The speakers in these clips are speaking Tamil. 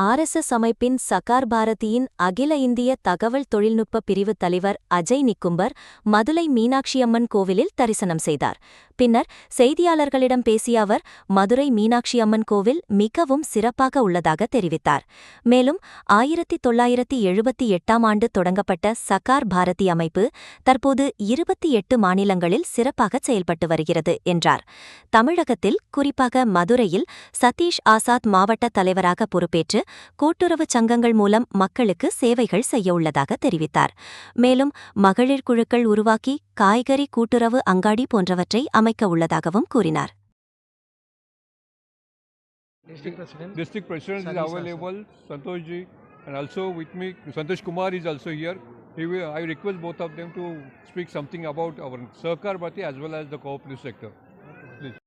RSS அமைப்பின் சகார் பாரதியின் அகில இந்திய தகவல் தொழில்நுட்ப பிரிவு தலைவர் அஜய் நிக்கும்பர் மதுரை மீனாட்சியம்மன் கோவிலில் தரிசனம் செய்தார். பின்னர் செய்தியாளர்களிடம் பேசிய அவர், மதுரை மீனாட்சியம்மன் கோவில் மிகவும் சிறப்பாக உள்ளதாக தெரிவித்தார். மேலும் 1978ஆம் ஆண்டு தொடங்கப்பட்ட சகார் பாரதி அமைப்பு தற்போது 28 மாநிலங்களில் சிறப்பாக செயல்பட்டு வருகிறது என்றார். தமிழகத்தில் குறிப்பாக மதுரையில் சதீஷ் ஆசாத் மாவட்ட தலைவராக பொறுப்பேற்று கூட்டுறவு சங்கங்கள் மூலம் மக்களுக்கு சேவைகள் செய்ய உள்ளதாக தெரிவித்தார். மேலும் மகளிர் குழுக்கள் உருவாக்கி காய்கறி கூட்டுறவு அங்காடி போன்றவற்றை அமைக்க உள்ளதாகவும் கூறினார். District President is available, Santosh ji, and also with me, Santosh Kumar is also here. I request both of them to speak something about our Sahakar Bharati as well as the cooperative sector.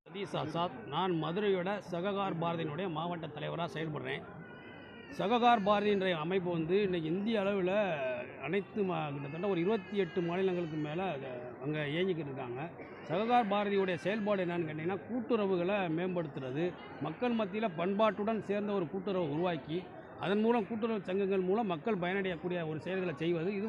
Satish Azad. நான் மதுரையோட சககார் பாரதியினுடைய மாவட்ட தலைவராக செயல்படுறேன். சககார் பாரதின்ற அமைப்பு இன்றைக்கி இந்திய அளவில் அனைத்து கிட்டத்தட்ட ஒரு 28 மாநிலங்களுக்கு மேலே அங்கே இயங்கிக்கிட்டு இருக்காங்க. சககார் பாரதியுடைய செயல்பாடு என்னென்னு கேட்டிங்கன்னா, கூட்டுறவுகளை மேம்படுத்துறது, மக்கள் மத்தியில் பண்பாட்டுடன் சேர்ந்த ஒரு கூட்டுறவை உருவாக்கி அதன் மூலம் கூட்டுறவு சங்கங்கள் மூலம் மக்கள் பயனடையக்கூடிய ஒரு செயல்களை செய்வது. இது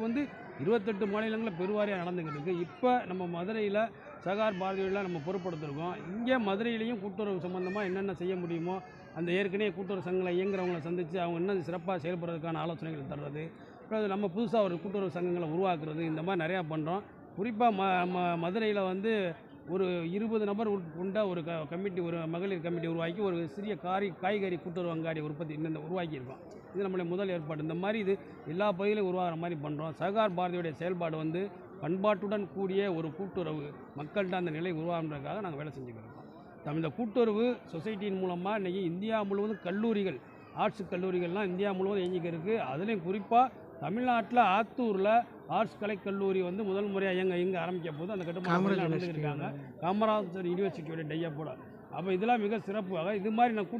28 மாநிலங்களில் பெருவாரியாக நடந்துக்கிட்டு இருக்குது. இப்போ நம்ம மதுரையில் சகார் பாரதியில் நம்ம பொறுப்படுத்திருக்கோம். இங்கே மதுரையிலையும் கூட்டுறவு சம்மந்தமாக என்னென்ன செய்ய முடியுமோ, அந்த ஏற்கனவே கூட்டுறவு சங்கங்களை இயங்குறவங்களை சந்தித்து அவங்க இன்னும் சிறப்பாக செயல்படுறதுக்கான ஆலோசனைகள் தர்றது, அப்புறம் நம்ம புதுசாக ஒரு கூட்டுறவு சங்கங்களை உருவாக்குறது, இந்த மாதிரி நிறையா பண்ணுறோம். குறிப்பாக மதுரையில் ஒரு 20 நபர் கொண்ட ஒரு கமிட்டி, ஒரு மகளிர் கமிட்டி உருவாக்கி ஒரு சிறிய காய்கறி கூட்டுறவு அங்காடி உற்பத்தி உருவாக்கியிருக்கோம். இது நம்மளுடைய முதல் ஏற்பாடு. இந்த மாதிரி இது எல்லா பகுதியிலும் உருவாகிற மாதிரி பண்ணுறோம். சகார் பாரதியுடைய செயல்பாடு பண்பாட்டுடன் கூடிய ஒரு கூட்டுறவு மக்கள்கிட்ட அந்த நிலை உருவாகிறதுக்காக நாங்கள் வேலை செஞ்சுக்கிறோம். இந்த கூட்டுறவு சொசைட்டியின் மூலமாக இன்றைக்கி இந்தியா முழுவதும் கல்லூரிகள், ஆர்ட்ஸ் கல்லூரிகள்லாம் இந்தியா முழுவதும் இயங்கிக்கிறதுக்கு, அதுலேயும் குறிப்பாக தமிழ்நாட்டில் ஆத்தூரில் ஆர்ட்ஸ் கலைக்கல்லூரி முதல் முறையாக இங்கே ஆரம்பிக்க போது அந்த கட்டுமானம் நடந்துக்கிருக்காங்க. காமராஜர் யூனிவர்சிட்டியோட டையப்போட. அப்போ இதெல்லாம் மிக சிறப்பாக இது மாதிரி நான்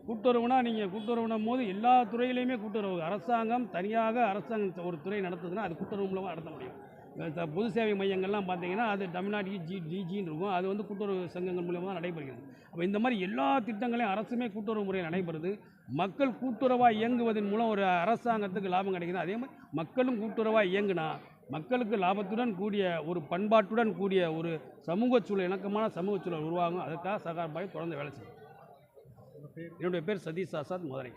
கூட்டுறவுனா நீங்கள் கூட்டுறவுனும் போது எல்லா துறையிலையுமே கூட்டுறவு, அரசாங்கம் தனியாக அரசாங்கம் ஒரு துறை நடத்துதுன்னா அது கூட்டுறவு மூலமாக நடத்த முடியும். பொது சேவை மையங்கள்லாம் பார்த்தீங்கன்னா அது தமிழ்நாடு டிஜின்னு இருக்கும். அது கூட்டுறவு சங்கங்கள் மூலமாக தான் நடைபெறுகிறது. அப்போ இந்த மாதிரி எல்லா திட்டங்களையும் அரசுமே கூட்டுறவு முறையில் நடைபெறுது. மக்கள் கூட்டுறவாக இயங்குவதன் மூலம் ஒரு அரசாங்கத்துக்கு லாபம் கிடைக்குது. அதே மாதிரி மக்களும் கூட்டுறவாக இயங்குனா மக்களுக்கு லாபத்துடன் கூடிய ஒரு பண்பாட்டுடன் கூடிய ஒரு சமூக சூழல், இணக்கமான சமூக சூழல் உருவாகும். அதுக்காக சகார் பாரதி தொடர்ந்து வேலை செய்யும். என்னுடைய பேர் சதீஷ் ஆசாத், மதுரை.